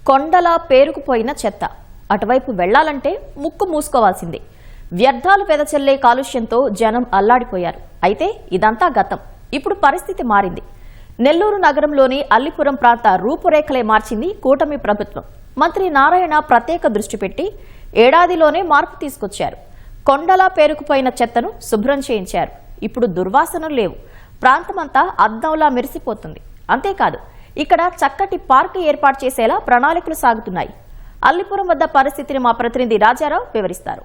కొండలా పేరుకుపోయిన చెత్త. అటువైపు వెళ్లాలంటే ముక్కు మూసుకోవాల్సిందే. వ్యర్థాలు వెదచల్లే కాలుష్యంతో జనం అల్లాడిపోయారు. అయితే ఇదంతా గతం. ఇప్పుడు పరిస్థితి మారింది. నెల్లూరు నగరంలోని అల్లిపురం ప్రాంత రూపురేఖలే మార్చింది కూటమి ప్రభుత్వం. మంత్రి నారాయణ ప్రత్యేక దృష్టి పెట్టి ఏడాదిలోనే మార్పు తీసుకొచ్చారు. కొండలా పేరుకుపోయిన చెత్తను శుభ్రం చేయించారు. ఇప్పుడు దుర్వాసనలు లేవు. ప్రాంతమంతా అద్దంలా మెరిసిపోతుంది. అంతేకాదు, ఇక్కడ చక్కటి పార్కు ఏర్పాటు చేసేలా ప్రణాళికలు సాగుతున్నాయి. అల్లిపురం వద్ద పరిస్థితిని మా ప్రతినిధి రాజారావు వివరిస్తారు.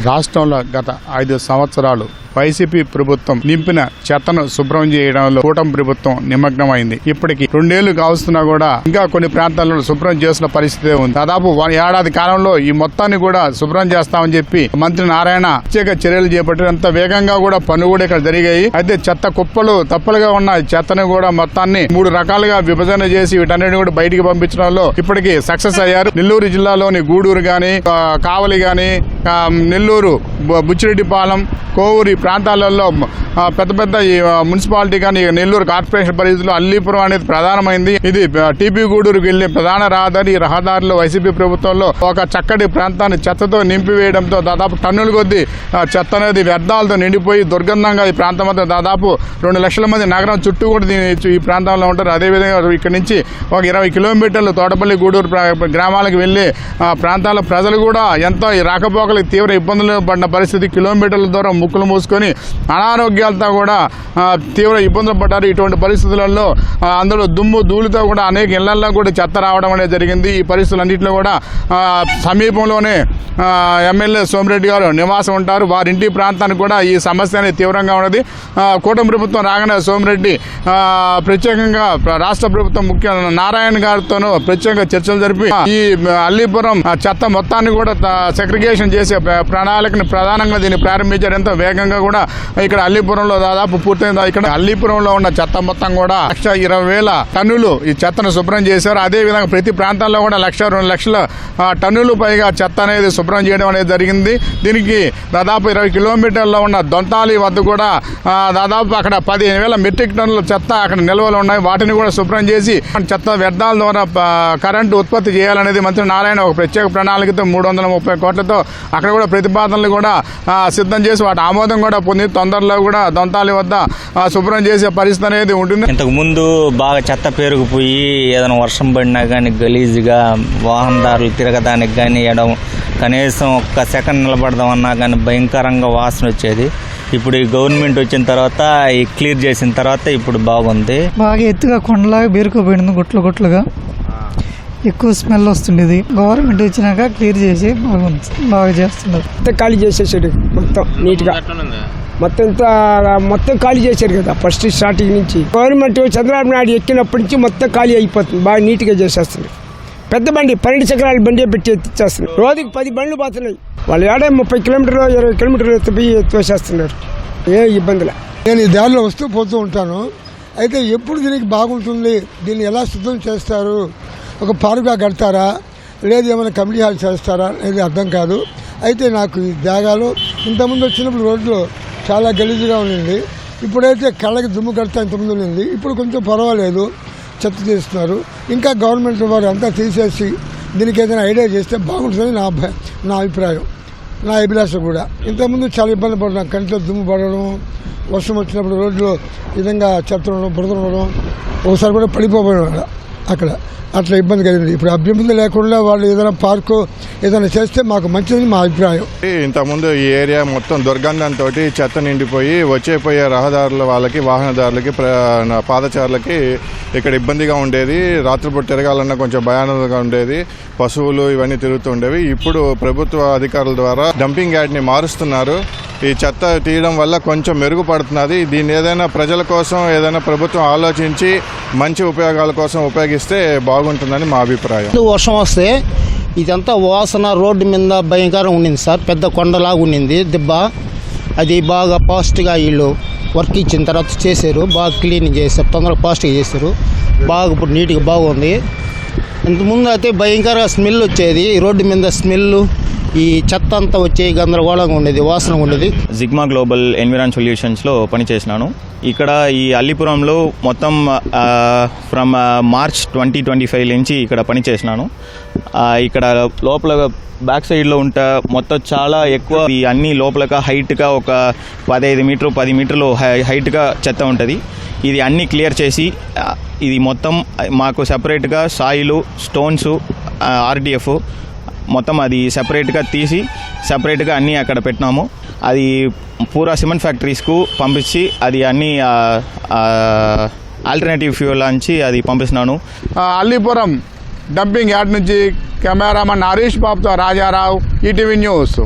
రాష్ట్రంలో గత 5 సంవత్సరాలు వైసీపీ ప్రభుత్వం నింపిన చెత్తను శుభ్రం చేయడంలో కూటమి ప్రభుత్వం నిమగ్నమైంది. ఇప్పటికి 2 ఏళ్లు కావస్తున్నా కూడా ఇంకా కొన్ని ప్రాంతాల్లో శుభ్రం చేసిన పరిస్థితి ఉంది. దాదాపు ఏడాది కాలంలో ఈ మొత్తాన్ని కూడా శుభ్రం చేస్తామని చెప్పి మంత్రి నారాయణ ప్రత్యేక చర్యలు చేపట్టినంత వేగంగా కూడా పనులు కూడా ఇక్కడ జరిగాయి. అయితే చెత్త కుప్పలు తప్పలుగా ఉన్న చెత్తను కూడా మొత్తాన్ని 3 రకాలుగా విభజన చేసి వీటన్నిటిని కూడా బయటికి పంపించడంలో ఇప్పటికి సక్సెస్ అయ్యారు. నెల్లూరు జిల్లాలోని గూడూరు గాని, కావలి గాని, నెల్లూరు, బుచ్చిరెడ్డిపాలెం, కోవూరు ప్రాంతాలలో పెద్ద పెద్ద మున్సిపాలిటీ కానీ నెల్లూరు కార్పొరేషన్ పరిధిలో అల్లిపురం అనేది ప్రధానమైంది. ఇది టీపీ గూడూరుకు వెళ్లే ప్రధాన రహదారి. ఈ రహదారిలో వైసీపీ ప్రభుత్వంలో ఒక చక్కటి ప్రాంతాన్ని చెత్తతో నింపివేయడంతో దాదాపు టన్నుల కొద్దీ చెత్త అనేది వ్యర్థాలతో నిండిపోయి దుర్గంధంగా ఈ ప్రాంతం అంతా దాదాపు 2 లక్షల మంది నగరం చుట్టూ కూడా ఈ ప్రాంతంలో ఉంటారు. అదేవిధంగా ఇక్కడ నుంచి ఒక 20 కిలోమీటర్లు తోటపల్లి, గూడూరు గ్రామాలకు వెళ్లి ప్రాంతాల ప్రజలు కూడా ఎంతో రాకపోకలకు తీవ్ర ఇబ్బందులు పడిన పరిస్థితి. కిలోమీటర్ల దూరం ముక్కులు మూసుకొని అనారోగ్యాలతో కూడా తీవ్ర ఇబ్బందులు పడ్డారు. ఇటువంటి పరిస్థితులలో అందులో దుమ్ము ధూళితో కూడా అనేక ఇళ్లల్లో కూడా చెత్త రావడం అనేది జరిగింది. ఈ పరిస్థితులన్నింటిలో కూడా సమీపంలోనే ఎమ్మెల్యే సోమిరెడ్డి గారు నివాసం ఉంటారు. వారింటి ప్రాంతానికి కూడా ఈ సమస్య అనేది తీవ్రంగా ఉన్నది. కూటమి ప్రభుత్వం రాగానే సోమిరెడ్డి ప్రత్యేకంగా రాష్ట్ర ప్రభుత్వం ముఖ్య నారాయణ గారితోనూ ప్రత్యేకంగా చర్చలు జరిపి ఈ అల్లిపురం చెత్త మొత్తాన్ని కూడా సెగ్రిగేషన్ చేసే ప్రణాళికను ప్రధానంగా దీన్ని ప్రారంభించారు. ఎంతో వేగంగా కూడా ఇక్కడ అల్లిపురంలో దాదాపు పూర్తయింది. ఇక్కడ అల్లిపురంలో ఉన్న చెత్త మొత్తం కూడా 1,20,000 టన్నులు ఈ చెత్తను శుభ్రం చేశారు. అదే విధంగా ప్రతి ప్రాంతాల్లో కూడా 1,00,000-2 లక్షల టన్నులు పైగా చెత్త అనేది శుభ్రం చేయడం అనేది జరిగింది. దీనికి దాదాపు 20 కిలోమీటర్లో ఉన్న దొంతాలి వద్ద కూడా దాదాపు అక్కడ 15,000 మెట్రిక్ టన్నుల చెత్త అక్కడ నిల్వలు ఉన్నాయి. వాటిని కూడా శుభ్రం చేసి చెత్త వ్యర్థాల ద్వారా కరెంటు ఉత్పత్తి చేయాలనేది మంత్రి నారాయణ ఒక ప్రత్యేక ప్రణాళికతో 330 కోట్లతో అక్కడ కూడా ప్రతిపాదనలు కూడా సిద్ధం చేసి వాటి ఆమోదం కూడా పొంది తొందరలో కూడా దొంతాలి వద్ద శుభ్రం చేసే పరిస్థితి అనేది ఉంటుంది. ఇంతకు ముందు బాగా చెత్త పేరుకుపోయి ఏదైనా వర్షం పడినా కానీ గలీజ్గా వాహనదారులు తిరగడానికి కానీ కనీసం ఒక్క సెకండ్ నిలబడదామన్నా కానీ భయంకరంగా వాసన వచ్చేది. ఇప్పుడు ఈ గవర్నమెంట్ వచ్చిన తర్వాత ఈ క్లియర్ చేసిన తర్వాత ఇప్పుడు బాగుంది. బాగా ఎత్తుగా కొండలాగా పేరుకుపోయింది, గుట్లుగా ఎక్కువ స్మెల్ వస్తుండేది. గవర్నమెంట్ వచ్చినాక క్లియర్ చేసి బాగా చేస్తున్నారు. ఖాళీ చేసేసాడు మొత్తం నీట్గా, మొత్తం ఖాళీ చేశారు కదా ఫస్ట్ స్టార్టింగ్ నుంచి. గవర్నమెంట్ చంద్రబాబు నాయుడు ఎక్కినప్పటి నుంచి మొత్తం ఖాళీ అయిపోతుంది. బాగా నీట్గా చేసేస్తుంది. పెద్ద బండి 12 చక్రాల బండి పెట్టి ఎత్తిచ్చేస్తుంది. రోజుకి 10 బండ్లు పోతున్నాయి. వాళ్ళు ఏడా 30 కిలోమీటర్లు 20 కిలోమీటర్లు ఎత్తిపోయి ఎత్తివేసేస్తున్నారు. ఏ ఇబ్బందిలే. నేను ఈ దారిలో వస్తూ పోతూ ఉంటాను. అయితే ఎప్పుడు దీనికి బాగుంటుంది, దీన్ని ఎలా శుద్ధం చేస్తారు, ఒక పార్కుగా కడతారా లేదు ఏమైనా కమిటీ హాల్ చేస్తారా అనేది అర్థం కాదు. అయితే నాకు ఈ జాగాలో ఇంతకుముందు వచ్చినప్పుడు రోడ్లు చాలా గలీజుగా ఉండింది. ఇప్పుడైతే కళ్ళకి దుమ్ము కడతా ఇంతకుముందు ఉండింది. ఇప్పుడు కొంచెం పర్వాలేదు, చెత్త తీస్తున్నారు. ఇంకా గవర్నమెంట్ వారు అంతా తీసేసి దీనికి ఏదైనా ఐడియా చేస్తే బాగుంటుందని నా అభిప్రాయం, నా అభిలాష కూడా. ఇంతకుముందు చాలా ఇబ్బంది పడుతున్నాం. కంట్లో దుమ్ము పడడం, వర్షం వచ్చినప్పుడు రోడ్లు విధంగా చెత్త ఉండడం, బురద ఉండడం, ఒకసారి కూడా పడిపోవడం అక్కడ అట్లా ఇబ్బంది కలిగింది. ఇప్పుడు అభ్యంతరం లేకుండా వాళ్ళు ఏదైనా పార్కు ఏదైనా చేస్తే మాకు మంచిదని మా అభిప్రాయం. ఇంతకుముందు ఈ ఏరియా మొత్తం దుర్గంధంతో చెత్త నిండిపోయి వచ్చేపోయే రహదారుల వాళ్ళకి, వాహనదారులకి, పాదచారులకి ఇక్కడ ఇబ్బందిగా ఉండేది. రాత్రిపూట తిరగాలన్నా కొంచెం భయానకంగా ఉండేది. పశువులు ఇవన్నీ తిరుగుతూ ఉండేవి. ఇప్పుడు ప్రభుత్వ అధికారుల ద్వారా డంపింగ్ యార్డ్ని మారుస్తున్నారు. ఈ చెత్త తీయడం వల్ల కొంచెం మెరుగుపడుతున్నది. దీన్ని ఏదైనా ప్రజల కోసం ఏదైనా ప్రభుత్వం ఆలోచించి మంచి ఉపయోగాల కోసం ఉపయోగిస్తే బాగుంటుందని మా అభిప్రాయం. వర్షం వస్తే ఇదంతా వాసన రోడ్డు మీద భయంకరంగా ఉండింది సార్. పెద్ద కొండలాగా ఉండింది దిబ్బ. అది బాగా ఫాస్ట్గా వీళ్ళు వర్క్ ఇచ్చిన తర్వాత చేశారు. బాగా క్లీనింగ్ చేశారు, తొందరగా ఫాస్ట్గా చేశారు. బాగా ఇప్పుడు నీట్గా బాగుంది. ఇంతకుముందు అయితే భయంకరంగా స్మెల్ వచ్చేది. రోడ్డు మీద స్మెల్ ఈ చెత్త అంతా వచ్చే గందరగోళంగా ఉండేది, వాసనగా ఉండేది. జిగ్మా గ్లోబల్ ఎన్విరాన్ సొల్యూషన్స్లో పనిచేసినాను. ఇక్కడ ఈ అల్లిపురంలో మొత్తం ఫ్రమ్ మార్చ్ 2025 నుంచి ఇక్కడ పనిచేసినాను. ఇక్కడ లోపల బ్యాక్ సైడ్లో ఉంటా మొత్తం చాలా ఎక్కువ ఈ అన్ని లోపలగా హైట్గా ఒక 15 మీటర్లు 10 మీటర్లు హైట్గా చెత్త ఉంటుంది. ఇది అన్నీ క్లియర్ చేసి ఇది మొత్తం మాకు సపరేట్గా సాయిలు, స్టోన్స్, ఆర్డిఎఫ్ మొత్తం అది సెపరేట్గా తీసి సెపరేట్గా అన్నీ అక్కడ పెట్టినాము. అది పూరా సిమెంట్ ఫ్యాక్టరీస్కు పంపించి అది అన్నీ ఆల్టర్నేటివ్ ఫ్యూయల్ నుంచి అది పంపిస్తున్నాను. అల్లిపురం డంపింగ్ యార్డ్ నుంచి కెమెరామన్ హరీష్ బాబుతో రాజారావు, ఈటీవీ న్యూస్.